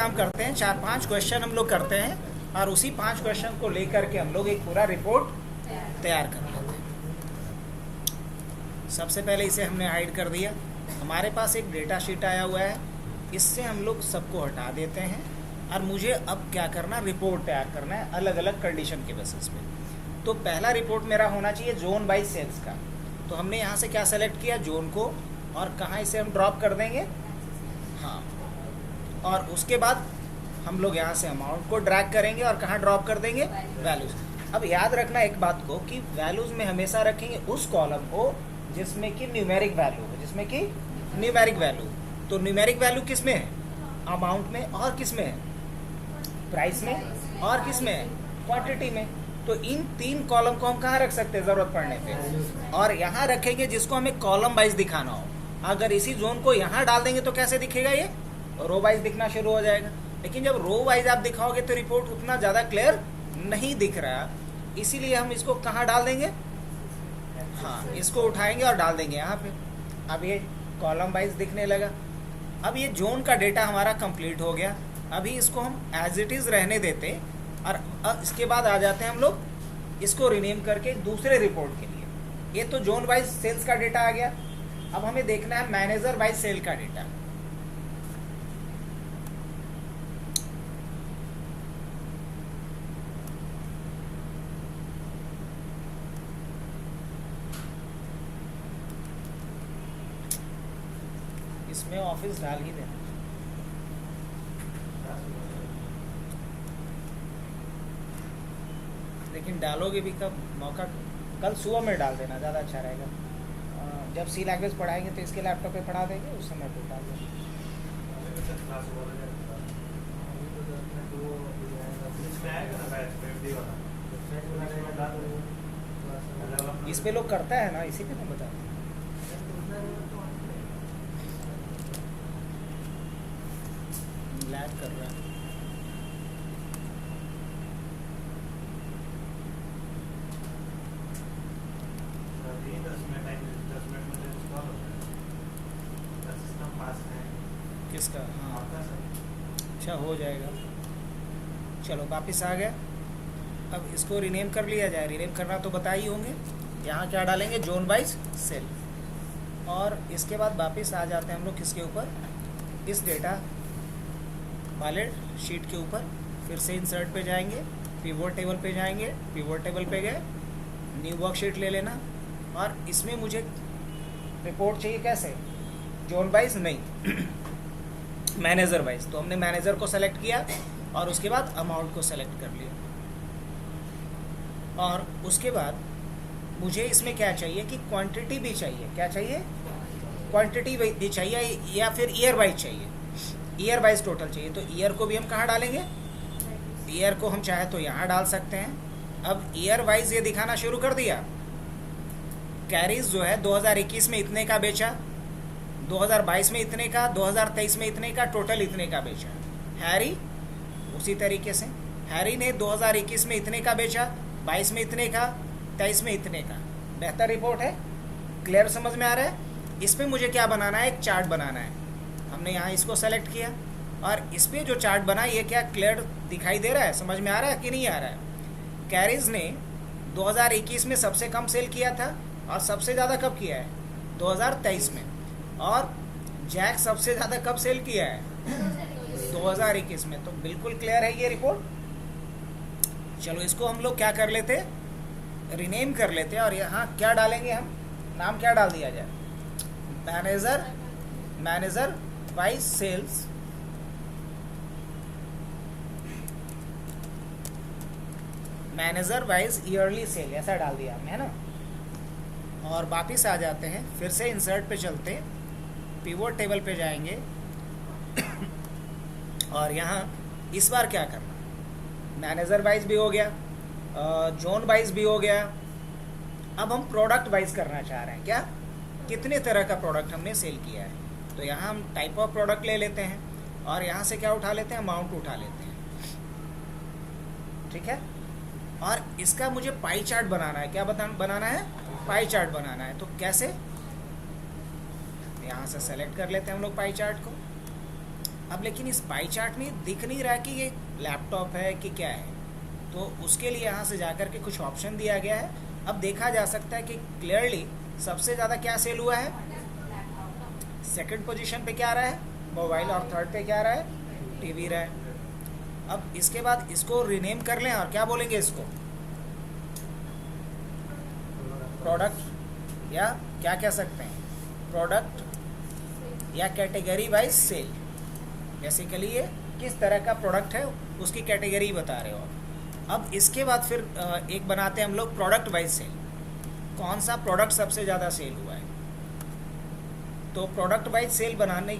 काम करते हैं, 4-5 क्वेश्चन हम लोग करते हैं और उसी 5 क्वेश्चन को लेकर के हम लोग एक पूरा रिपोर्ट तैयार कर लेते हैं। सबसे पहले इसे हमने हाइड कर दिया। हमारे पास एक डेटा शीट आया हुआ है, इससे हम लोग सबको हटा देते हैं और मुझे अब क्या करना, रिपोर्ट तैयार करना है अलग अलग कंडीशन के बेसिस पे। तो पहला रिपोर्ट मेरा होना चाहिए जोन बाई सेल्स का। तो हमने यहाँ से क्या सेलेक्ट किया, जोन को, और कहाँ इसे हम ड्रॉप कर देंगे, हाँ, और उसके बाद हम लोग यहाँ से अमाउंट को ड्रैग करेंगे और कहाँ ड्रॉप कर देंगे, वैल्यूज़। अब याद रखना एक बात को कि वैल्यूज़ में हमेशा रखेंगे उस कॉलम को जिसमें कि न्यूमेरिक वैल्यू हो, जिसमें कि न्यूमेरिक वैल्यू। तो न्यूमेरिक वैल्यू किस में है, अमाउंट में, और किस में है, प्राइस में, और किस में है, क्वांटिटी में। तो इन 3 कॉलम को हम कहाँ रख सकते हैं ज़रूरत पड़ने पे, और यहाँ रखेंगे जिसको हमें कॉलम वाइज दिखाना हो। अगर इसी जोन को यहाँ डाल देंगे तो कैसे दिखेगा, ये रो वाइज दिखना शुरू हो जाएगा। लेकिन जब रो वाइज आप दिखाओगे तो रिपोर्ट उतना ज़्यादा क्लियर नहीं दिख रहा, इसीलिए हम इसको कहाँ डाल देंगे, हाँ, इसको उठाएंगे और डाल देंगे यहाँ पे। अब ये कॉलम वाइज दिखने लगा। अब ये जोन का डेटा हमारा कंप्लीट हो गया। अभी इसको हम एज इट इज़ रहने देते और इसके बाद आ जाते हैं हम लोग इसको रिनेम करके दूसरे रिपोर्ट के लिए। ये तो जोन वाइज सेल्स का डेटा आ गया। अब हमें देखना है मैनेजर वाइज सेल का डेटा। इसमें ऑफिस डाल ही देना, लेकिन डालोगे भी कब, मौका कल सुबह में डाल देना, ज़्यादा अच्छा रहेगा। जब सी लैंग्वेज पढ़ाएंगे तो इसके लैपटॉप पे पढ़ा देंगे, उस समय पे डाल देंगे। इस पे लोग करता है ना, इसी पे मैं बता रहा हूँ। लैग कर रहा है। किसका, हाँ, अच्छा हो जाएगा। चलो वापस आ गया। अब इसको रीनेम कर लिया जाए। रीनेम करना तो बता ही होंगे। यहाँ क्या डालेंगे, जोन वाइज सेल। और इसके बाद वापस आ जाते हैं हम लोग किसके ऊपर, इस डेटा वाले शीट के ऊपर। फिर से इंसर्ट पे जाएंगे, पिवोट टेबल पे जाएंगे, पिवोट टेबल पे गए, न्यू वर्कशीट ले लेना। और इसमें मुझे रिपोर्ट चाहिए कैसे, जोन वाइज नहीं, मैनेजर वाइज। तो हमने मैनेजर को सेलेक्ट किया और उसके बाद अमाउंट को सेलेक्ट कर लिया। और उसके बाद मुझे इसमें क्या चाहिए कि क्वांटिटी भी चाहिए। क्या चाहिए, क्वांटिटी भी चाहिए, या फिर ईयर वाइज चाहिए, ईयर वाइज टोटल चाहिए। तो ईयर को भी हम कहाँ डालेंगे, ईयर को हम चाहे तो यहाँ डाल सकते हैं। अब ईयर वाइज ये दिखाना शुरू कर दिया। कैरीज जो है 2021 में इतने का बेचा, 2022 में इतने का, 2023 में इतने का, टोटल इतने का बेचा। हैरी उसी तरीके से, हैरी ने 2021 में इतने का बेचा, 22 में इतने का, 23 में इतने का। बेहतर रिपोर्ट है, क्लियर समझ में आ रहा है। इस पर मुझे क्या बनाना है, एक चार्ट बनाना है। हमने यहाँ इसको सेलेक्ट किया और इस पर जो चार्ट बना, ये क्या क्लियर दिखाई दे रहा है, समझ में आ रहा है कि नहीं आ रहा है। कैरीज ने 2021 में सबसे कम सेल किया था और सबसे ज़्यादा कब किया है, 2023 में। और जैक सबसे ज़्यादा कब सेल किया है, 2021 में। तो बिल्कुल क्लियर है ये रिपोर्ट। चलो इसको हम लोग क्या कर लेते, रिनेम कर लेते और यहाँ क्या डालेंगे हम, नाम क्या डाल दिया जाए, manager wise sales. Manager wise yearly sale, ऐसा डाल दिया हमने, है ना। और वापिस आ जाते हैं, फिर से इंसर्ट पे चलते, पिवोट टेबल पे जाएंगे और यहाँ इस बार क्या करना, मैनेजर वाइज भी हो गया, जोन वाइज भी हो गया। अब हम प्रोडक्ट वाइज करना चाह रहे हैं, क्या, कितने तरह का प्रोडक्ट हमने सेल किया है। तो यहाँ हम टाइप ऑफ प्रोडक्ट ले लेते हैं और यहाँ से क्या उठा लेते हैं, अमाउंट उठा लेते हैं, ठीक है। और इसका मुझे पाई चार्ट बनाना है। क्या बनाना है, पाई चार्ट बनाना है। तो कैसे, यहाँ से सेलेक्ट कर लेते हैं हम लोग पाई चार्ट को अब लेकिन इस पाई चार्ट में दिख नहीं रहा कि ये लैपटॉप है कि क्या है, तो उसके लिए यहाँ से जाकर के कुछ ऑप्शन दिया गया है। अब देखा जा सकता है कि क्लियरली सबसे ज़्यादा क्या सेल हुआ है, सेकंड पोजीशन पे क्या रहा है मोबाइल, और थर्ड पे क्या रहा है टीवी रहा है। अब इसके बाद इसको रीनेम कर लें और क्या बोलेंगे इसको, प्रोडक्ट या क्या कह सकते हैं, प्रोडक्ट या कैटेगरी वाइज सेल। बेसिकली ये किस तरह का प्रोडक्ट है उसकी कैटेगरी बता रहे हो। अब इसके बाद फिर एक बनाते हैं हम लोग प्रोडक्ट वाइज सेल, कौन सा प्रोडक्ट सबसे ज़्यादा सेल हुआ है। तो प्रोडक्ट वाइज सेल बताने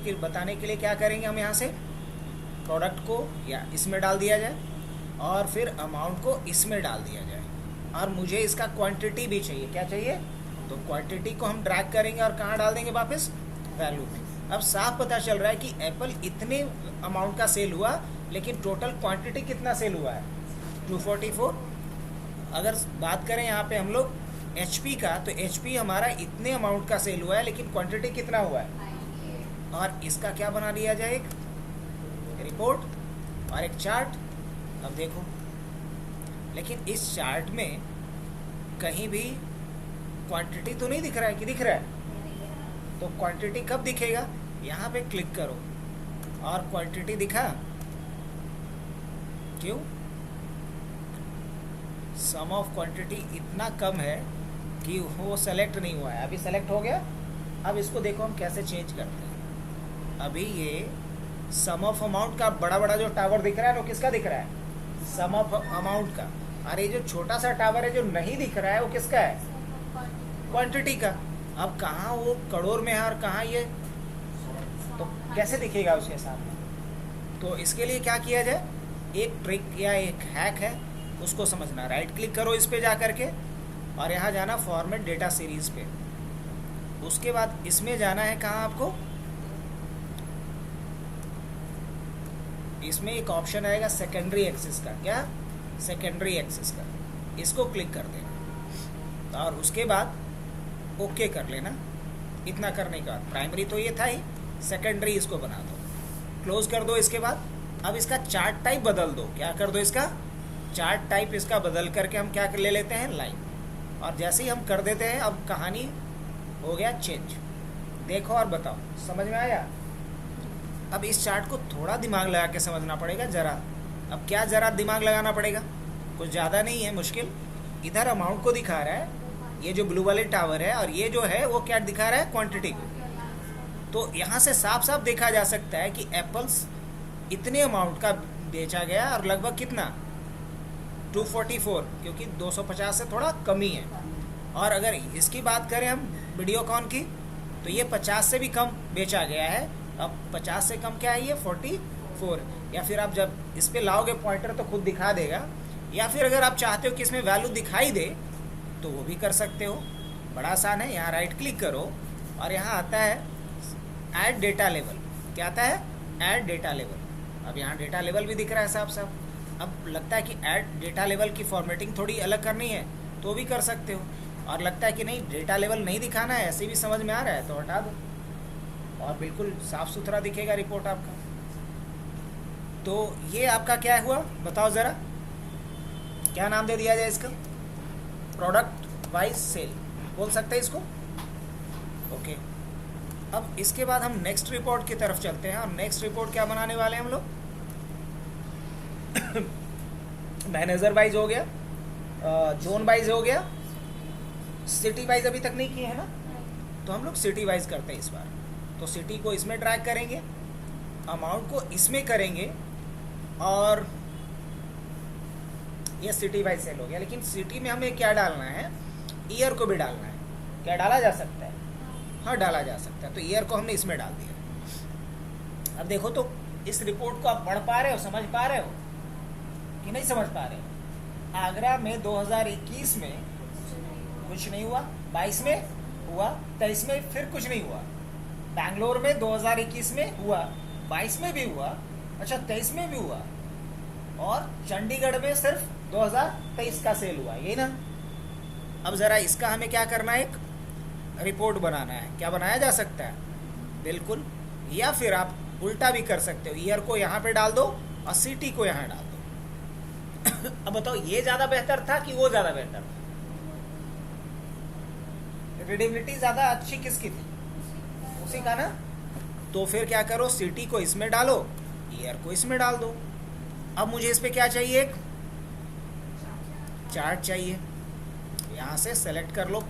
के लिए क्या करेंगे हम, यहाँ से प्रोडक्ट को या इसमें डाल दिया जाए और फिर अमाउंट को इसमें डाल दिया जाए, और मुझे इसका क्वांटिटी भी चाहिए। क्या चाहिए, तो क्वांटिटी को हम ड्रैग करेंगे और कहाँ डाल देंगे, वापस वैल्यू में। अब साफ पता चल रहा है कि एप्पल इतने अमाउंट का सेल हुआ, लेकिन टोटल क्वांटिटी कितना सेल हुआ है 244। अगर बात करें यहाँ पे हम लोग HP का, तो HP हमारा इतने अमाउंट का सेल हुआ है, लेकिन क्वांटिटी कितना हुआ है। और इसका क्या बना दिया जाए, एक रिपोर्ट और एक चार्ट। अब देखो, लेकिन इस चार्ट में कहीं भी क्वांटिटी तो नहीं दिख रहा है कि दिख रहा है, तो क्वांटिटी कब दिखेगा, यहाँ पे क्लिक करो और क्वांटिटी दिखा, क्यों, सम ऑफ क्वांटिटी इतना कम है कि वो सेलेक्ट नहीं हुआ है। अभी सेलेक्ट हो गया। अब इसको देखो हम कैसे चेंज करते हैं। अभी ये सम ऑफ अमाउंट का बड़ा बड़ा जो टावर दिख रहा है वो किसका दिख रहा है, सम ऑफ अमाउंट का। और ये जो छोटा सा टावर है जो नहीं दिख रहा है वो किसका है, क्वांटिटी का। अब कहाँ वो करोड़ में है और कहाँ ये, तो कैसे दिखेगा उसके सामने। तो इसके लिए क्या किया जाए, एक ट्रिक या एक हैक है, उसको समझना। राइट क्लिक करो इस पे जा करके और यहाँ जाना फॉर्मेट डेटा सीरीज पे। उसके बाद इसमें जाना है कहाँ आपको, इसमें एक ऑप्शन आएगा सेकेंडरी एक्सेस का। क्या, सेकेंडरी एक्सेस का, इसको क्लिक कर देना और उसके बाद ओके कर लेना। इतना करने के बाद प्राइमरी तो ये था ही, सेकेंडरी इसको बना दो, क्लोज कर दो। इसके बाद अब इसका चार्ट टाइप बदल दो। क्या कर दो, इसका चार्ट टाइप इसका बदल करके हम क्या ले लेते हैं, लाइन। और जैसे ही हम कर देते हैं अब कहानी हो गया चेंज। देखो और बताओ, समझ में आया। अब इस चार्ट को थोड़ा दिमाग लगा के समझना पड़ेगा ज़रा। अब क्या ज़रा दिमाग लगाना पड़ेगा, कुछ ज़्यादा नहीं है मुश्किल। इधर अमाउंट को दिखा रहा है, ये जो ब्लू वाले टावर है, और ये जो है वो क्या दिखा रहा है, क्वांटिटी को। तो यहाँ से साफ साफ देखा जा सकता है कि एप्पल्स इतने अमाउंट का बेचा गया और लगभग कितना 244, क्योंकि 250 से थोड़ा कम ही है। और अगर इसकी बात करें हम वीडियोकॉन की, तो ये 50 से भी कम बेचा गया है। अब 50 से कम क्या है, ये 44। या फिर आप जब इस पर लाओगे पॉइंटर तो खुद दिखा देगा, या फिर अगर आप चाहते हो कि इसमें वैल्यू दिखाई दे तो वो भी कर सकते हो। बड़ा आसान है। यहाँ राइट क्लिक करो और यहाँ आता है ऐड डेटा लेवल। क्या आता है, ऐड डेटा लेवल। अब यहाँ डेटा लेवल भी दिख रहा है साफ साफ। अब लगता है कि ऐड डेटा लेवल की फॉर्मेटिंग थोड़ी अलग करनी है तो भी कर सकते हो, और लगता है कि नहीं डेटा लेवल नहीं दिखाना है, ऐसे भी समझ में आ रहा है तो हटा दो और बिल्कुल साफ सुथरा दिखेगा रिपोर्ट आपका। तो ये आपका क्या हुआ बताओ ज़रा, क्या नाम दे दिया जाए इसका, प्रोडक्ट वाइज सेल बोल सकते हैं इसको। ओके, अब इसके बाद हम नेक्स्ट रिपोर्ट की तरफ चलते हैं। और नेक्स्ट रिपोर्ट क्या बनाने वाले हैं हम लोग, मैनेजर वाइज हो गया, जोन वाइज हो गया, सिटी वाइज अभी तक नहीं किए है ना, तो हम लोग सिटी वाइज करते हैं इस बार। तो सिटी को इसमें ड्रैग करेंगे, अमाउंट को इसमें करेंगे, और ये सिटी वाइज सेल हो गया। लेकिन सिटी में हमें क्या डालना है, ईयर को भी डालना है। क्या डाला जा सकता है, हाँ डाला जा सकता है। तो ईयर को हमने इसमें डाल दिया। अब देखो तो इस रिपोर्ट को आप पढ़ पा रहे हो, समझ पा रहे हो कि नहीं समझ पा रहे हो। आगरा में 2021 में कुछ नहीं हुआ, 22 में हुआ, 23 में फिर कुछ नहीं हुआ। बैंगलोर में 2021 में हुआ, 22 में भी हुआ, अच्छा 23 में भी हुआ, और चंडीगढ़ में सिर्फ 2023 का सेल हुआ, यही ना। अब ज़रा इसका हमें क्या करना है, एक रिपोर्ट बनाना है। क्या बनाया जा सकता है, बिल्कुल। या फिर आप उल्टा भी कर सकते हो, ईयर को यहाँ पे डाल दो और सिटी को यहाँ डाल दो। अब बताओ ये ज़्यादा बेहतर था कि वो ज़्यादा बेहतर था? रीडेबिलिटी ज़्यादा अच्छी किसकी थी? उसी का ना। तो फिर क्या करो, सिटी को इसमें डालो, ईयर को इसमें डाल दो। अब मुझे इस पे क्या चाहिए, एक चार्ट चाहिए, यहाँ से सेलेक्ट कर लो।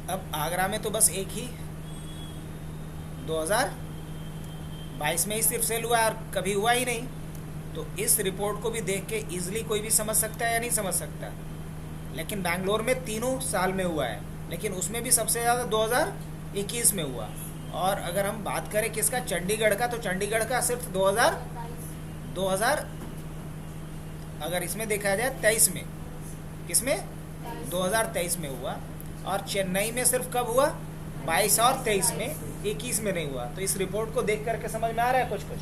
अब आगरा में तो बस एक ही 2022 में ही सिर्फ सेल हुआ और कभी हुआ ही नहीं। तो इस रिपोर्ट को भी देख के इजीली कोई भी समझ सकता है या नहीं समझ सकता। लेकिन बैंगलोर में तीनों साल में हुआ है, लेकिन उसमें भी सबसे ज़्यादा 2021 में हुआ। और अगर हम बात करें किसका, चंडीगढ़ का, तो चंडीगढ़ का सिर्फ 2000 अगर इसमें देखा जाए 23 में, किसमें 2023 में हुआ। और चेन्नई में सिर्फ कब हुआ, 22 और 23 में, 21 में नहीं हुआ। तो इस रिपोर्ट को देख करके समझ में आ रहा है कुछ कुछ,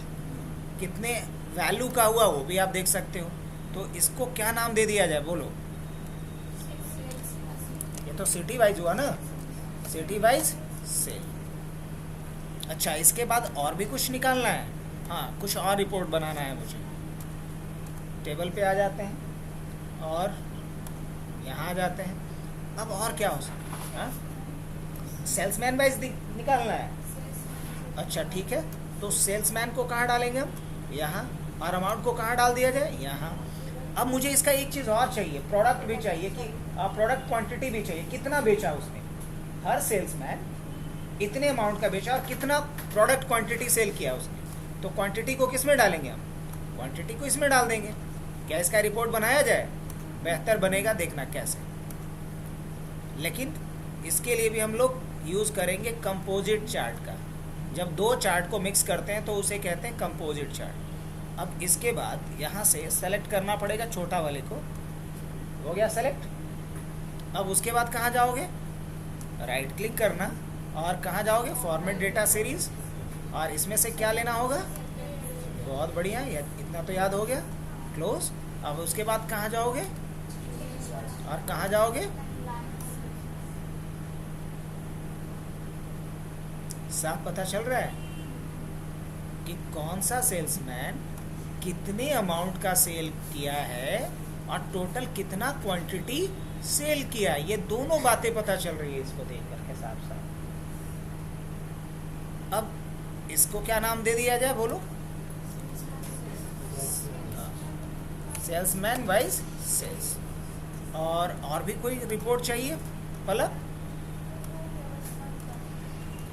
कितने वैल्यू का हुआ वो भी आप देख सकते हो। तो इसको क्या नाम दे दिया जाए बोलो? ये तो सिटी वाइज हुआ ना, सिटी वाइज सेल। अच्छा, इसके बाद और भी कुछ निकालना है। हाँ, कुछ और रिपोर्ट बनाना है मुझे। टेबल पे आ जाते हैं और यहाँ आ जाते हैं। अब और क्या हो सकता है? सेल्समैन वाइज निकालना है। अच्छा ठीक है, तो सेल्समैन को कहाँ डालेंगे हम? यहाँ। और अमाउंट को कहाँ डाल दिया जाए? यहाँ। अब मुझे इसका एक चीज़ और चाहिए, प्रोडक्ट भी चाहिए, कि प्रोडक्ट क्वांटिटी भी चाहिए, कितना बेचा उसने। हर सेल्समैन इतने अमाउंट का बेचा और कितना प्रोडक्ट क्वांटिटी सेल किया उसने। तो क्वांटिटी को किस में डालेंगे हम? क्वांटिटी को इसमें डाल देंगे। क्या इसका रिपोर्ट बनाया जाए? बेहतर बनेगा, देखना कैसे। लेकिन इसके लिए भी हम लोग यूज़ करेंगे कंपोजिट चार्ट का। जब दो चार्ट को मिक्स करते हैं तो उसे कहते हैं कंपोजिट चार्ट। अब इसके बाद यहाँ से सेलेक्ट करना पड़ेगा छोटा वाले को। हो गया सेलेक्ट। अब उसके बाद कहाँ जाओगे? राइट क्लिक करना और कहाँ जाओगे? Format data series. और इसमें से क्या लेना होगा? बहुत बढ़िया, इतना तो याद हो गया। क्लोज। अब उसके बाद कहाँ जाओगे और कहाँ जाओगे? साफ पता चल रहा है कि कौन सा सेल्समैन कितने अमाउंट का सेल किया है और टोटल कितना क्वांटिटी सेल किया। ये दोनों बातें पता चल रही है इसको देख करके साफ साफ। अब इसको क्या नाम दे दिया जाए बोलो? Salesman wise sales. और भी कोई रिपोर्ट चाहिए? पलक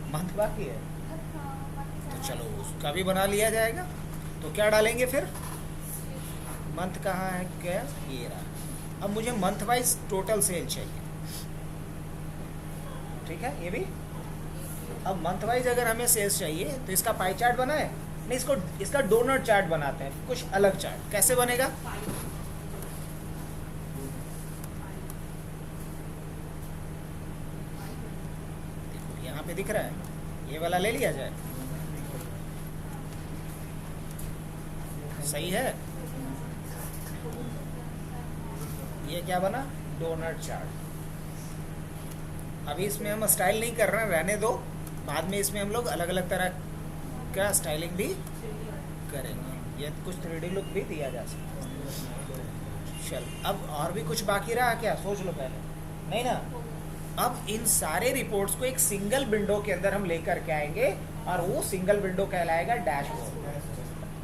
मंथ बाकी है तो चलो उसका भी बना लिया जाएगा। तो क्या डालेंगे फिर? मंथ कहाँ है? क्या ये रहा। अब मुझे मंथ वाइज टोटल सेल चाहिए, ठीक है ये भी। अब मंथ वाइज अगर हमें सेल्स चाहिए तो इसका पाई चार्ट बनाए नहीं, इसका डोनट चार्ट बनाते हैं, कुछ अलग चार्ट। कैसे बनेगा? देखो यहाँ पे दिख रहा है, ये वाला ले लिया जाए। सही है। ये क्या बना? Donut chart. अभी इसमें हम स्टाइल नहीं कर रहे हैं, रहने दो। बाद में इसमें हम लोग अलग अलग तरह का स्टाइलिंग भी करेंगे। ये कुछ 3D लुक भी दिया जा सकता है। चल, अब और भी कुछ बाकी रहा क्या? सोच लो पहले। नहीं ना? अब इन सारे रिपोर्ट्स को एक सिंगल विंडो के अंदर हम लेकर के आएंगे और वो सिंगल विंडो कहलाएगा डैशबोर्ड।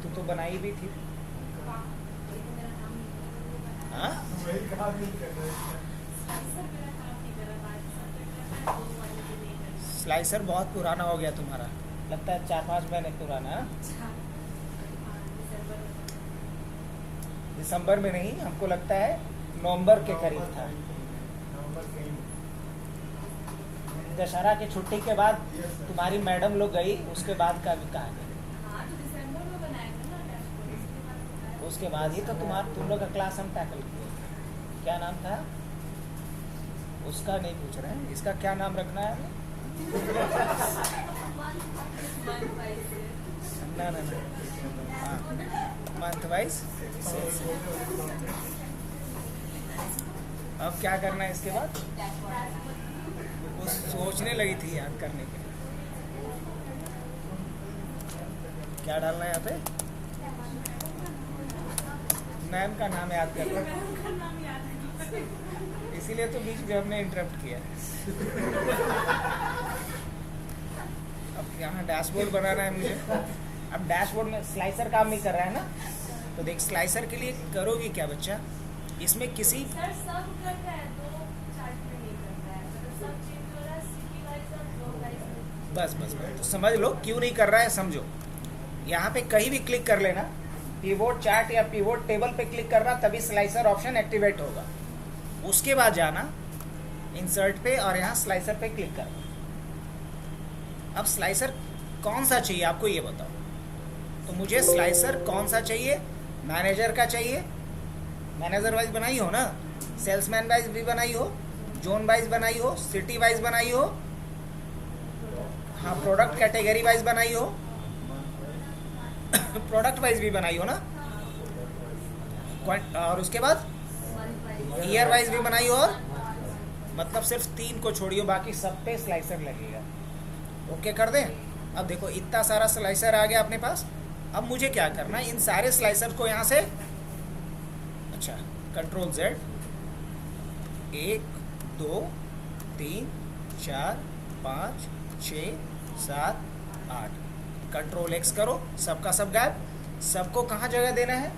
तू तो बनाई भी थी। हाँ? स्लाइसर बहुत पुराना हो गया तुम्हारा, लगता है 4-5 महीने पुराना। दिसंबर में नहीं, हमको लगता है नवंबर के करीब था। दशहरा की छुट्टी के बाद तुम्हारी मैडम लोग गई, उसके बाद का भी कहा। उसके बाद ही तो तुम लोग का क्लास हम टैकल किए। क्या नाम था उसका? नहीं पूछ रहे हैं, इसका क्या नाम रखना है? ना ना ना, मंथ वाइज। अब क्या करना है इसके बाद? वो सोचने लगी थी याद करने के लिए। क्या डालना है यहाँ पे? मैम का नाम याद कर लो, इसीलिए तो बीच में हमने इंटरप्ट किया। अब यहाँ डैशबोर्ड बनाना है मुझे। अब डैशबोर्ड में स्लाइसर काम नहीं कर रहा है ना, तो देख स्लाइसर के लिए करोगी क्या बच्चा, इसमें किसी सर सब करता है तो चार्ट में नहीं करता है, मतलब सब चेंज हो रहा है सिटी वाइज और रो वाइज। बस बस बस तो समझ लो क्यों नहीं कर रहा है, समझो। यहाँ पे कहीं भी क्लिक कर लेना, पिवोट चार्ट या पिवोट टेबल पे क्लिक करना, तभी स्लाइसर ऑप्शन एक्टिवेट होगा। उसके बाद जाना इंसर्ट पे और यहाँ स्लाइसर पे क्लिक करना। अब स्लाइसर कौन सा चाहिए आपको ये बताओ। तो मुझे स्लाइसर कौन सा चाहिए, मैनेजर का चाहिए, मैनेजर वाइज बनाई हो ना, सेल्समैन वाइज भी बनाई हो, जोन वाइज बनाई हो, सिटी वाइज बनाई हो, हाँ प्रोडक्ट कैटेगरी वाइज बनाई हो, प्रोडक्ट वाइज भी बनाई हो ना, और उसके बाद ईयर वाइज भी बनाई हो, और मतलब सिर्फ 3 को छोड़ियो, बाकी सब पे स्लाइसर लगेगा। ओके कर दें। अब देखो इतना सारा स्लाइसर आ गया अपने पास। अब मुझे क्या करना है, इन सारे स्लाइसर को यहाँ से, अच्छा कंट्रोल Z, 1 2 3 4 5 6 7 8, कंट्रोल X करो, सबका सब गायब। सबको कहाँ जगह देना है,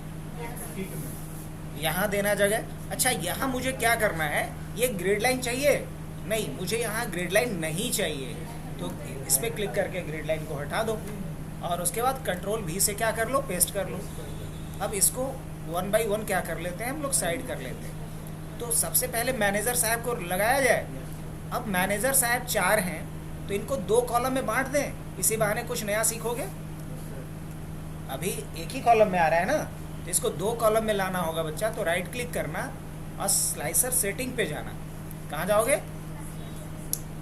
यहाँ देना जगह। अच्छा यहाँ मुझे क्या करना है, ये ग्रिड लाइन चाहिए, नहीं मुझे यहाँ ग्रिड लाइन नहीं चाहिए, तो इस पर क्लिक करके ग्रिड लाइन को हटा दो, और उसके बाद कंट्रोल V से क्या कर लो, पेस्ट कर लो। अब इसको 1 बाई 1 क्या कर लेते हैं हम लोग, साइड कर लेते हैं। तो सबसे पहले मैनेजर साहब को लगाया जाए। अब मैनेजर साहब 4 हैं, तो इनको 2 कॉलम में बांट दें, इसी बहाने कुछ नया सीखोगे। अभी एक ही कॉलम में आ रहा है ना, तो इसको 2 कॉलम में लाना होगा बच्चा। तो राइट क्लिक करना और स्लाइसर सेटिंग पे जाना। कहाँ जाओगे,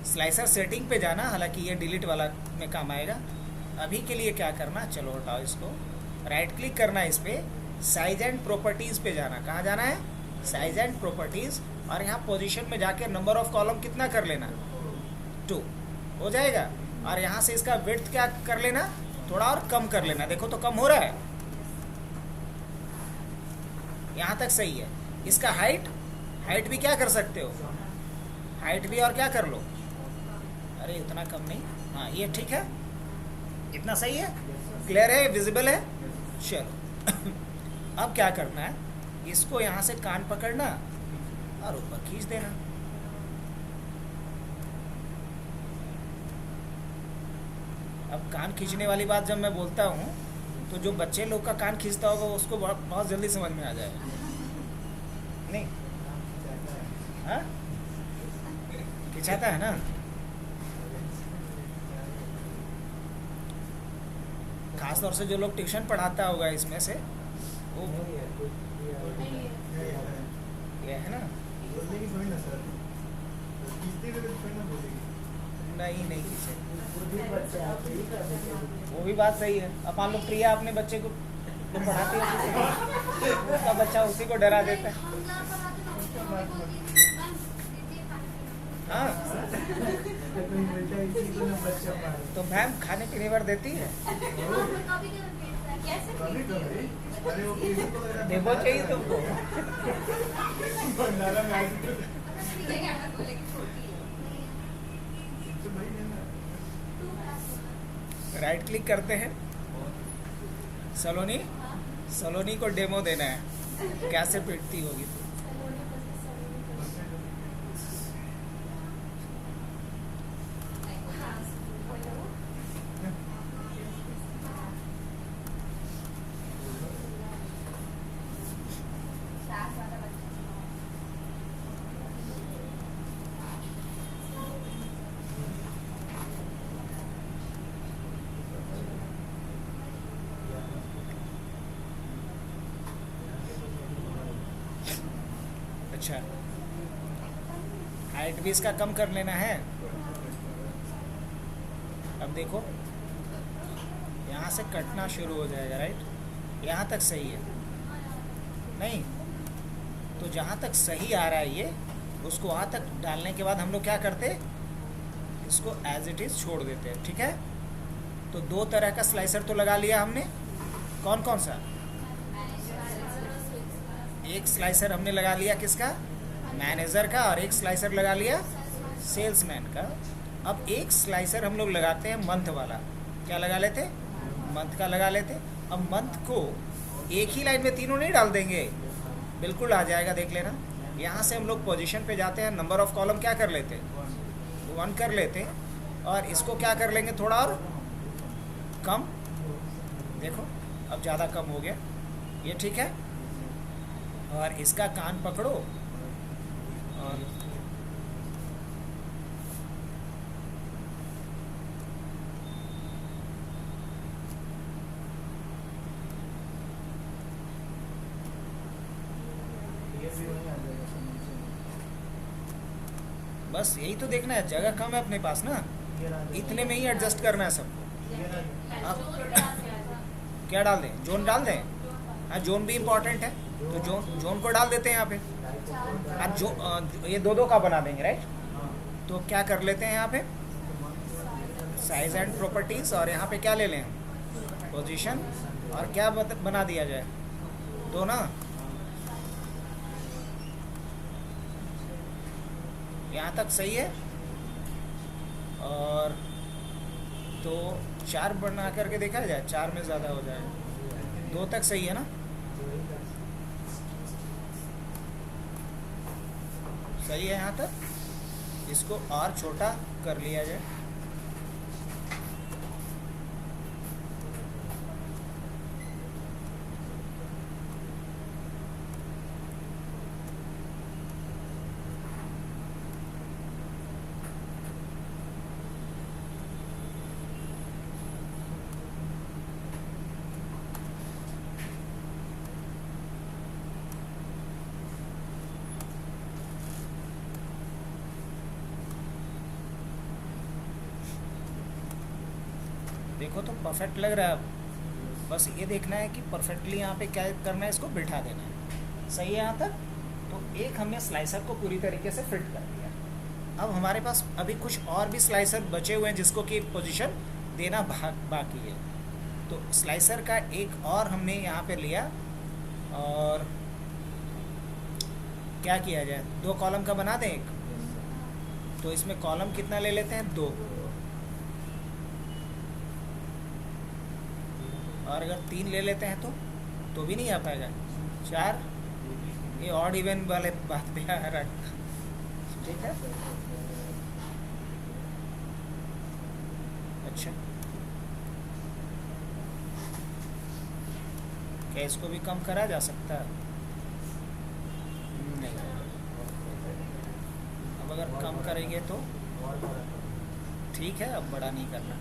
स्लाइसर सेटिंग पे जाना, हालांकि ये डिलीट वाला में काम आएगा। अभी के लिए क्या करना, चलो हटाओ इसको, राइट क्लिक करना इस पर, साइज एंड प्रॉपर्टीज़ पे जाना। कहाँ जाना है, साइज एंड प्रॉपर्टीज़, और यहाँ पोजीशन में जाके नंबर ऑफ कॉलम कितना कर लेना, 2 हो जाएगा। और यहाँ से इसका विड्थ क्या कर लेना, थोड़ा और कम कर लेना। देखो तो कम हो रहा है, यहाँ तक सही है। इसका हाइट भी क्या कर सकते हो, हाइट भी और क्या कर लो, अरे इतना कम नहीं, हाँ ये ठीक है, इतना सही है, क्लियर है, विजिबल है। चलो अब क्या करना है, इसको यहाँ से कान पकड़ना और ऊपर खींच देना। अब कान खींचने वाली बात जब मैं बोलता हूँ, तो जो बच्चे लोग का कान खींचता होगा उसको बहुत जल्दी समझ में आ जाएगा, नहीं हाँ खिंचाता है ना। खास तौर से जो लोग ट्यूशन पढ़ाता होगा इसमें से, वो ये है ना, नहीं खींचे, वो भी बात सही है। अब मान लो प्रिया अपने बच्चे को पढ़ाती है, उसका बच्चा उसी को डरा देता है। हाँ तो मैम खाने पीने पर देती है, देखो चाहिए तुमको। राइट क्लिक करते हैं, सलोनी को डेमो देना है, कैसे पिटती होगी। अच्छा हाइट भी इसका कम कर लेना है। अब देखो यहाँ से कटना शुरू हो जाएगा, राइट, यहाँ तक सही है, नहीं तो जहाँ तक सही आ रहा है ये, उसको वहाँ तक डालने के बाद हम लोग क्या करते, इसको एज इट इज़ छोड़ देते हैं, ठीक है। तो दो तरह का स्लाइसर तो लगा लिया हमने, कौन कौन सा? एक स्लाइसर हमने लगा लिया किसका? मैनेजर का, और एक स्लाइसर लगा लिया सेल्समैन का। अब एक स्लाइसर हम लोग लगाते हैं मंथ वाला, क्या लगा लेते? मंथ का लगा लेते। अब मंथ को एक ही लाइन में तीनों नहीं डाल देंगे, बिल्कुल आ जाएगा, देख लेना। यहाँ से हम लोग पोजीशन पे जाते हैं, नंबर ऑफ कॉलम क्या कर लेते हैं? 1 कर लेते हैं, और इसको क्या कर लेंगे थोड़ा और कम, देखो अब ज़्यादा कम हो गया ये, ठीक है। और इसका कान पकड़ो और बस यही तो देखना है, जगह कम है अपने पास ना, इतने में ही एडजस्ट करना है सबको। अब क्या डाल दें? जोन डाल दें? हाँ, जोन भी इम्पोर्टेंट है, तो जोन को डाल देते हैं यहाँ पे। अब जो ये दो का बना देंगे, राइट। तो क्या कर लेते हैं यहाँ पे? साइज एंड प्रॉपर्टीज, और यहाँ पे क्या ले लें? पोजीशन, और क्या बना दिया जाए? दो ना, यहाँ तक सही है। और तो 4 बना करके देखा जाए, 4 में ज़्यादा हो जाए, 2 तक सही है ना? सही है यहाँ तक। इसको और छोटा कर लिया जाए, देखो तो परफेक्ट लग रहा है। अब बस ये देखना है कि परफेक्टली यहाँ पे क्या करना है, इसको बिठा देना है। सही है यहाँ तक। तो एक हमने स्लाइसर को पूरी तरीके से फिट कर दिया। अब हमारे पास अभी कुछ और भी स्लाइसर बचे हुए हैं जिसको कि पोजीशन देना बाकी है। तो स्लाइसर का एक और हमने यहाँ पे लिया, और क्या किया जाए? 2 कॉलम का बना दें एक। तो इसमें कॉलम कितना ले लेते हैं? 2। और अगर 3 ले लेते हैं तो भी नहीं आ पाएगा। 4, ये ऑड इवन वाले बात पे आ रहा है, ठीक है। अच्छा, क्या इसको भी कम करा जा सकता है? नहीं। अब अगर कम करेंगे तो ठीक है, अब बड़ा नहीं करना।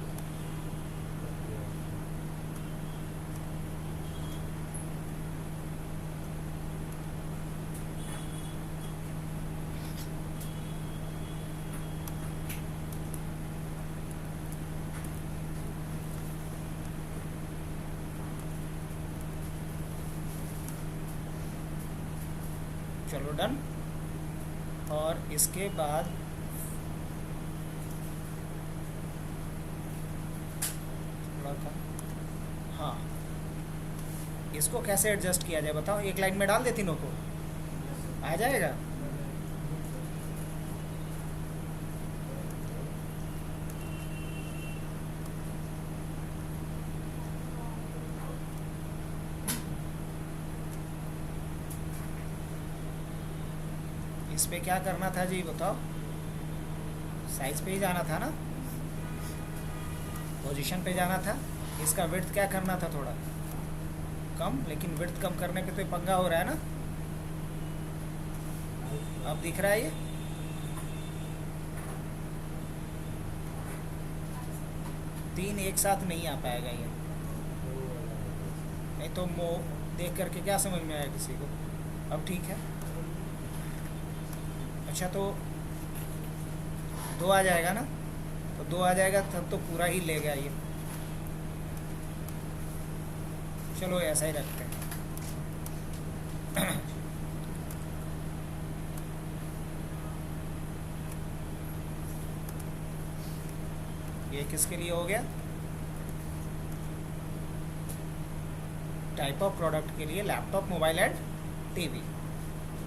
चलो डन। और इसके बाद थोड़ा सा, हाँ, इसको कैसे एडजस्ट किया जाए बताओ? एक लाइन में डाल दे, तीनों को आ जाएगा। इस पे क्या करना था जी बताओ? साइज पे ही जाना था ना, पोजीशन पे जाना था। इसका विड्थ क्या करना था? थोड़ा कम, लेकिन विड्थ कम करने पे तो पंगा हो रहा है ना। अब दिख रहा है ये? तीन एक साथ नहीं आ पाएगा ये, नहीं तो देख करके क्या समझ में आया किसी को? अब ठीक है। अच्छा, तो 2 आ जाएगा ना? तो 2 आ जाएगा तब तो पूरा ही ले गया ये। चलो ऐसा ही रखते हैं। ये किसके लिए हो गया? टाइप ऑफ प्रोडक्ट के लिए लैपटॉप, मोबाइल एंड टीवी।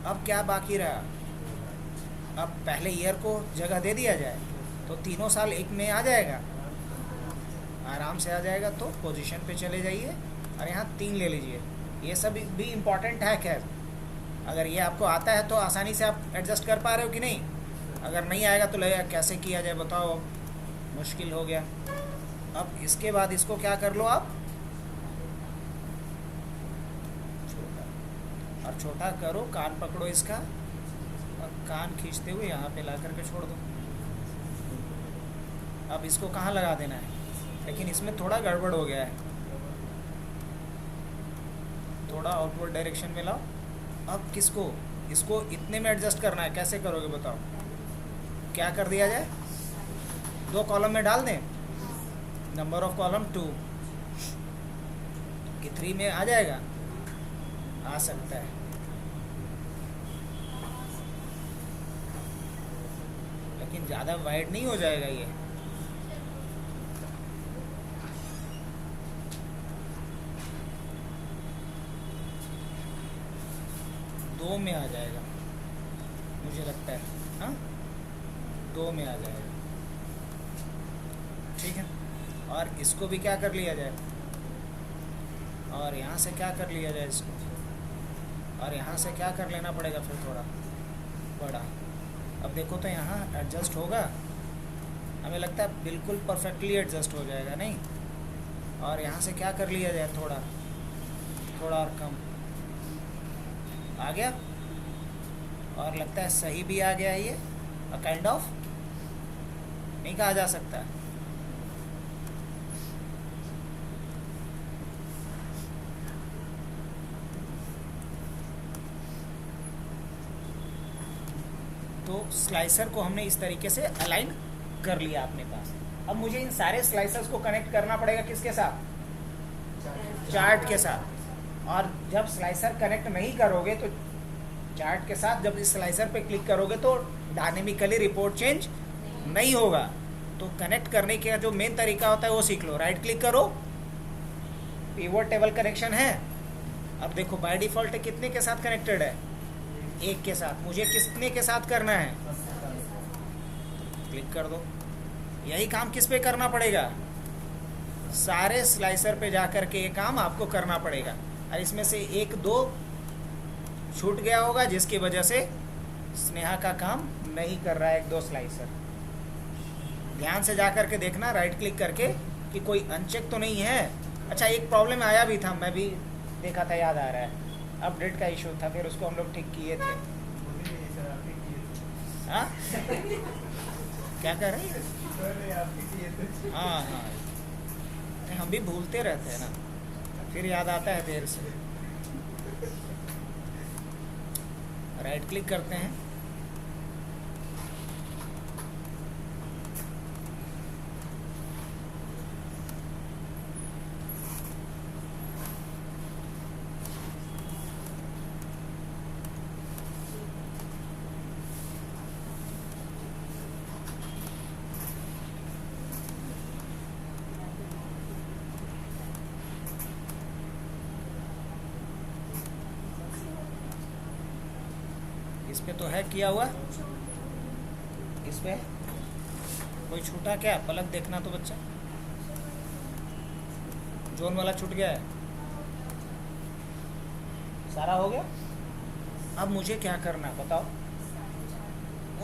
अब क्या बाकी रहा? अब पहले ईयर को जगह दे दिया जाए तो तीनों साल एक में आ जाएगा, आराम से आ जाएगा। तो पोजीशन पे चले जाइए और यहाँ 3 ले लीजिए। ये सब भी इम्पॉर्टेंट है। खैर, अगर ये आपको आता है तो आसानी से आप एडजस्ट कर पा रहे हो कि नहीं? अगर नहीं आएगा तो लगेगा कैसे किया जाए बताओ, मुश्किल हो गया। अब इसके बाद इसको क्या कर लो आप, छोटा, और छोटा करो, कान पकड़ो इसका और कान खींचते हुए यहाँ पे ला करके छोड़ दो। अब इसको कहाँ लगा देना है? लेकिन इसमें थोड़ा गड़बड़ हो गया है, थोड़ा आउटवर्ड डायरेक्शन में लाओ। अब किसको, इसको इतने में एडजस्ट करना है, कैसे करोगे बताओ? क्या कर दिया जाए? 2 कॉलम में डाल दें, नंबर ऑफ कॉलम 2 कि 3 में आ जाएगा? आ सकता है, लेकिन ज़्यादा वाइड नहीं हो जाएगा ये। दो में आ जाएगा मुझे लगता है, हाँ 2 में आ जाएगा, ठीक है। और इसको भी क्या कर लिया जाए, और यहाँ से क्या कर लिया जाए इसको, और यहाँ से क्या कर लेना पड़ेगा फिर थोड़ा बड़ा। अब देखो तो यहाँ एडजस्ट होगा, हमें लगता है बिल्कुल परफेक्टली एडजस्ट हो जाएगा, नहीं? और यहाँ से क्या कर लिया जाए, थोड़ा थोड़ा और कम आ गया, और लगता है सही भी आ गया ये, काइंड ऑफ, नहीं कहा जा सकता। तो स्लाइसर को हमने इस तरीके से अलाइन कर लिया अपने पास। अब मुझे इन सारे स्लाइसर्स को कनेक्ट करना पड़ेगा किसके साथ? चार्ट के साथ। और जब स्लाइसर कनेक्ट नहीं करोगे तो चार्ट के साथ, जब इस स्लाइसर पे क्लिक करोगे तो डायनेमिकली रिपोर्ट चेंज नहीं होगा। तो कनेक्ट करने का जो मेन तरीका होता है वो सीख लो। राइट क्लिक करो, पिवट टेबल कनेक्शन है। अब देखो बाय डिफॉल्ट कितने के साथ कनेक्टेड है? 1 के साथ। मुझे कितने के साथ करना है? क्लिक कर दो। यही काम किस पे करना पड़ेगा? सारे स्लाइसर पे जा कर के ये काम आपको करना पड़ेगा। और इसमें से 1-2 छूट गया होगा जिसकी वजह से स्नेहा का काम नहीं कर रहा है। 1-2 स्लाइसर ध्यान से जा कर के देखना, राइट क्लिक करके, कि कोई अनचेक तो नहीं है। अच्छा, एक प्रॉब्लम आया भी था, मैं भी देखा था, याद आ रहा है। अपडेट का इशू था, फिर उसको हम लोग ठीक किए थे। हाँ क्या कर रहे हैं? हाँ हाँ, हम भी भूलते रहते हैं ना, फिर याद आता है देर से। राइट क्लिक करते हैं, इस पे तो है किया हुआ, इस पे कोई छूटा क्या? पलक देखना तो बच्चा, जोन वाला छूट गया है, सारा हो गया। अब मुझे क्या करना है बताओ?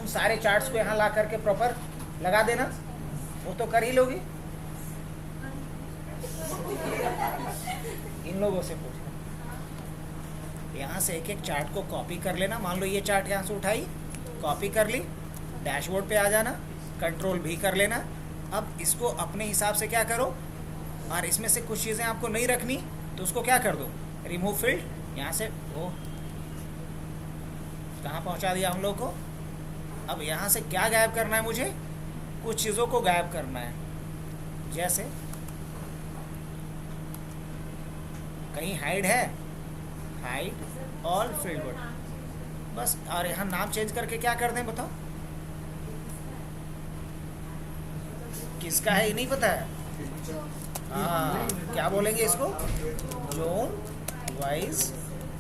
उन सारे चार्ट्स को यहाँ ला करके प्रॉपर लगा देना। वो तो कर ही लोगी, इन लोगों से पूछना। यहाँ से एक एक चार्ट को कॉपी कर लेना। मान लो ये चार्ट यहाँ से उठाई, कॉपी कर ली, डैशबोर्ड पे आ जाना, कंट्रोल भी कर लेना। अब इसको अपने हिसाब से क्या करो, और इसमें से कुछ चीज़ें आपको नहीं रखनी तो उसको क्या कर दो, रिमूव फील्ड। यहाँ से वो कहाँ पहुँचा दिया हम लोग को। अब यहाँ से क्या गायब करना है मुझे? कुछ चीज़ों को गायब करना है, जैसे कहीं हाइड है, हाइड ऑल फील्ड वर्ड बस। और यहाँ नाम चेंज करके क्या कर दें बताओ? किसका है ये नहीं पता है? हाँ, क्या बोलेंगे इसको? Zone wise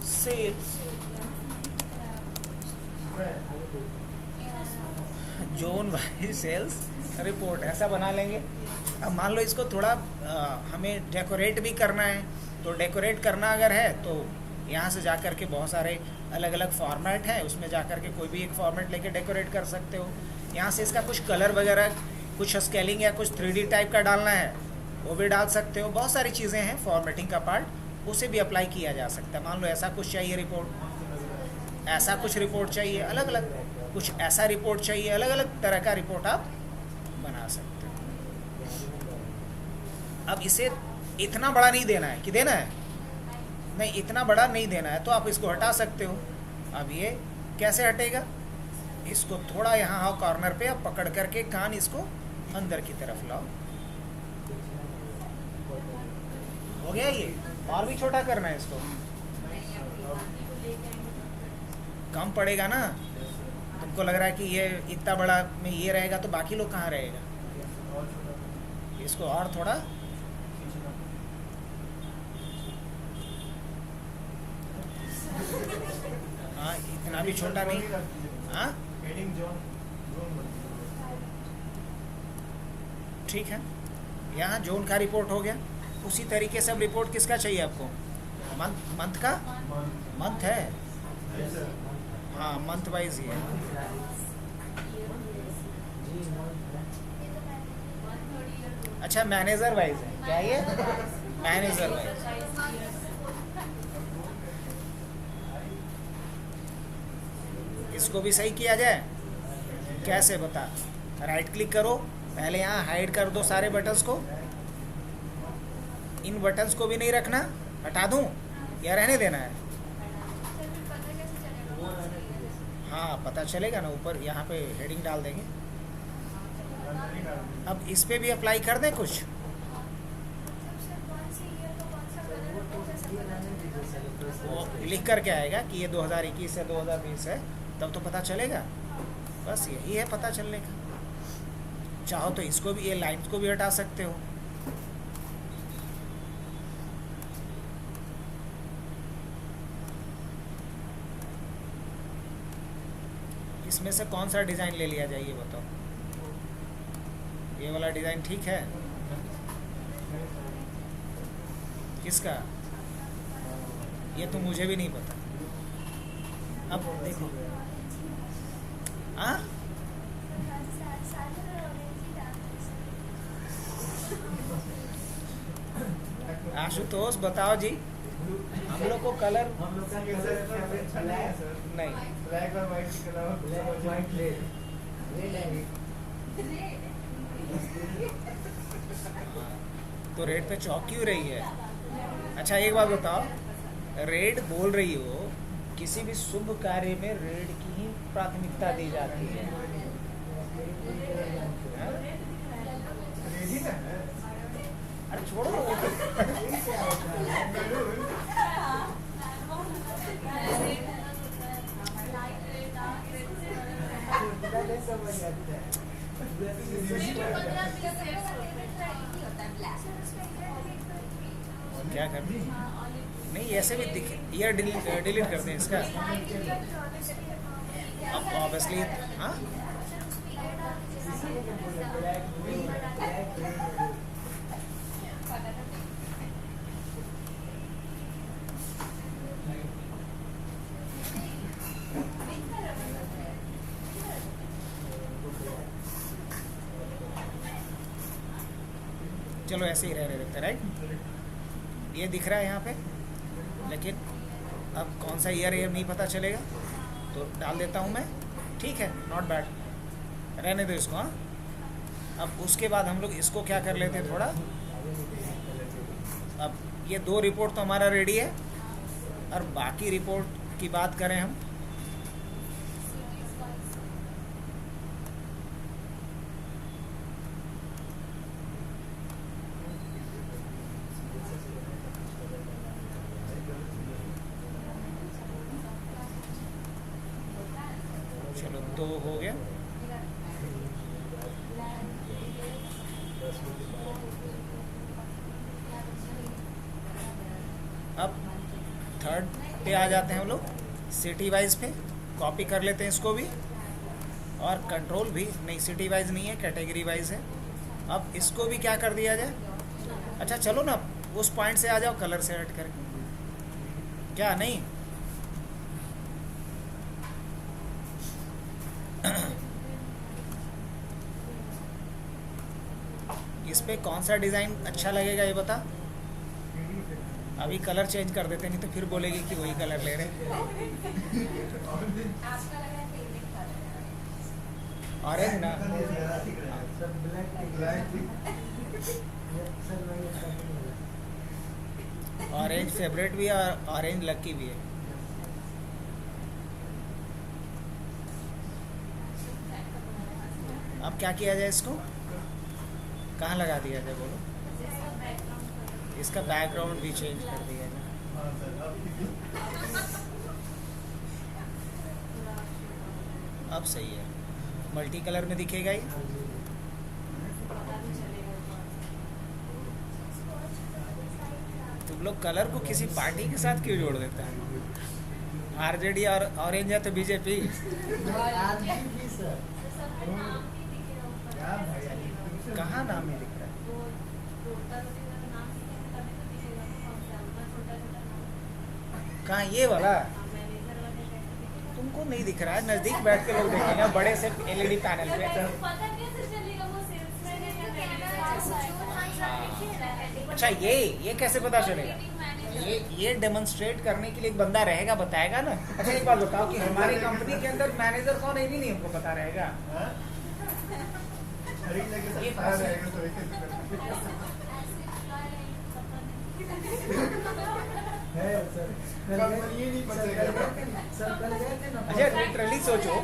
sales. Zone wise sales report ऐसा बना लेंगे। अब मान लो इसको थोड़ा हमें डेकोरेट भी करना है, तो डेकोरेट करना अगर है तो यहाँ से जा कर के बहुत सारे अलग अलग फॉर्मेट हैं, उसमें जा कर के कोई भी एक फॉर्मेट लेके डेकोरेट कर सकते हो। यहाँ से इसका कुछ कलर वगैरह, कुछ स्केलिंग या कुछ 3D टाइप का डालना है वो भी डाल सकते हो। बहुत सारी चीज़ें हैं फॉर्मेटिंग का पार्ट, उसे भी अप्लाई किया जा सकता है। मान लो ऐसा कुछ चाहिए रिपोर्ट, ऐसा कुछ रिपोर्ट चाहिए, अलग अलग कुछ ऐसा रिपोर्ट चाहिए, अलग अलग तरह का रिपोर्ट आप बना सकते हो। अब इसे इतना बड़ा नहीं देना है कि देना है नहीं, इतना बड़ा नहीं देना है तो आप इसको हटा सकते हो। अब ये कैसे हटेगा? इसको थोड़ा यहाँ आओ कॉर्नर पे, अब पकड़ करके कान इसको अंदर की तरफ लाओ। हो गया ये? और भी छोटा करना है इसको, कम पड़ेगा ना। तुमको लग रहा है कि ये इतना बड़ा में ये रहेगा तो बाकी लोग कहाँ रहेगा? इसको और थोड़ा हाँ, इतना भी छोटा नहीं। हाँ ठीक है, यहाँ जोन का रिपोर्ट हो गया। उसी तरीके से अब रिपोर्ट किसका चाहिए आपको? मंथ का? मंथ है, हाँ मंथ वाइज ही है। अच्छा मैनेजर वाइज है क्या ये? Manager wise. इसको भी सही किया जाए, कैसे बता? राइट क्लिक करो, पहले यहाँ हाइड कर दो सारे बटन्स को। इन बटन्स को भी नहीं रखना, हटा दूँ या रहने देना है? हाँ पता चलेगा ना, ऊपर यहाँ पे हेडिंग डाल देंगे। अब इस पे भी अप्लाई कर दें कुछ। वो लिख कर के आएगा कि ये 2021 है 2020 है, तब तो पता चलेगा। बस यही है पता चलने का। चाहो तो इसको भी, ये लाइन्स को भी हटा सकते हो। इसमें से कौन सा डिज़ाइन ले लिया जाए ये बताओ? ये वाला डिज़ाइन ठीक है? किसका? ये तो मुझे भी नहीं पता। अब देखो, हाँ आशुतोष बताओ जी, हम लोग को कलर नहीं, ब्लैक और व्हाइट के अलावा ब्लैक और व्हाइट रेड तो रेड पे चौक क्यों रही है? अच्छा एक बात बताओ, रेड बोल रही हो, किसी भी शुभ कार्य में रेड की ही प्राथमिकता दी जाती है। हाँ? अरे छोड़ो क्या कर नहीं, ऐसे भी दिखे। ये डिलीट कर दें इसका। अब ऑब्वियसली हाँ चलो ऐसे ही रहने देते, राइट। ये दिख रहा है यहाँ पे, लेकिन अब कौन सा ईयर ये नहीं पता चलेगा, तो डाल देता हूँ मैं। ठीक है, नॉट बैड, रहने दो इसको। हाँ, अब उसके बाद हम लोग इसको क्या कर लेते हैं थोड़ा। अब ये 2 रिपोर्ट तो हमारा रेडी है, और बाकी रिपोर्ट की बात करें हम। चलो 2 हो गया। अब थर्ड पे आ जाते हैं हम लोग, सिटी वाइज पे कॉपी कर लेते हैं इसको भी, और कंट्रोल भी नहीं, सिटी वाइज नहीं है, कैटेगरी वाइज है। अब इसको भी क्या कर दिया जाए, अच्छा चलो ना उस पॉइंट से आ जाओ कलर से हट करके, क्या नहीं इस पे कौन सा डिज़ाइन अच्छा लगेगा ये बता। अभी कलर चेंज कर देते, नहीं तो फिर बोलेगी कि वही कलर ले रहे। ऑरेंज ना, sir black sir orange favourite भी है और ऑरेंज लकी भी है। अब क्या किया जाए, इसको कहाँ लगा दिया जाए बोलो। इसका बैकग्राउंड भी चेंज कर दिया जाए। अब सही है, मल्टी कलर में दिखेगा ही। तुम लोग कलर को किसी पार्टी के साथ क्यों जोड़ देते हैं? आरजेडी और ऑरेंज है तो बीजेपी। कहाँ नाम है दिख रहा है? कहाँ ये वाला? तुमको नहीं दिख रहा है, नजदीक बैठ के लोग देखेंगे बड़े से एलईडी पैनल पे। अच्छा ये कैसे पता चलेगा? ये डेमोन्स्ट्रेट करने के लिए एक बंदा रहेगा, बताएगा ना। अच्छा एक बात बताओ कि हमारी कंपनी के अंदर मैनेजर कौन है, भी नहीं हमको पता रहेगा। अच्छा लिटरली सोचो,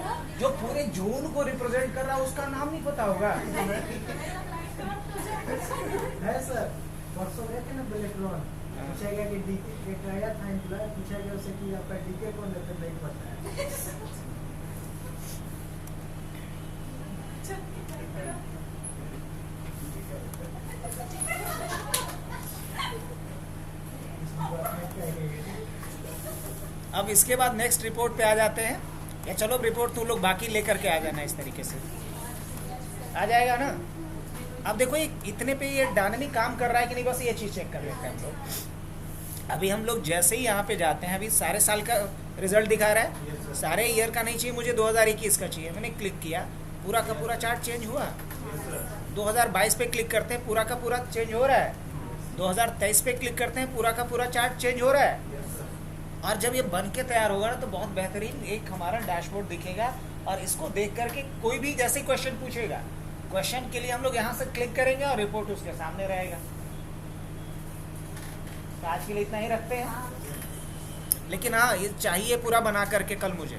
जो पूरे जोन को रिप्रेजेंट कर रहा है उसका नाम नहीं पता होगा। है सर, परसों गए थे ना बेलेट्रॉन, पूछा गया कि डीके था एम्प्लॉय, पूछा गया उसे कि आपका डीके कौन है, तो नहीं पता है। अब इसके बाद नेक्स्ट रिपोर्ट पे आ जाते हैं, या चलो रिपोर्ट तुम लोग बाकी लेकर के आ जाना, इस तरीके से आ जाएगा ना। अब देखो ये इतने पे ये डायनामिक काम कर रहा है कि नहीं, बस ये चीज़ चेक कर लेते हैं हम लोग। अभी हम लोग जैसे ही यहाँ पे जाते हैं, अभी सारे साल का रिजल्ट दिखा रहा है, सारे ईयर का नहीं चाहिए मुझे, 2021 का चाहिए। मैंने क्लिक किया, पूरा का पूरा चार्ट चेंज हुआ। 2022 पे क्लिक करते हैं, पूरा का पूरा चेंज हो रहा है। 2023 पे क्लिक करते हैं, पूरा का पूरा चार्ट चेंज हो रहा है। और जब ये बन के तैयार होगा ना तो बहुत बेहतरीन एक हमारा डैशबोर्ड दिखेगा। और इसको देख करके कोई भी जैसे क्वेश्चन पूछेगा, क्वेश्चन के लिए हम लोग यहाँ से क्लिक करेंगे और रिपोर्ट उसके सामने रहेगा। तो आज के लिए इतना ही रखते हैं, लेकिन हाँ ये चाहिए पूरा बना करके कल मुझे।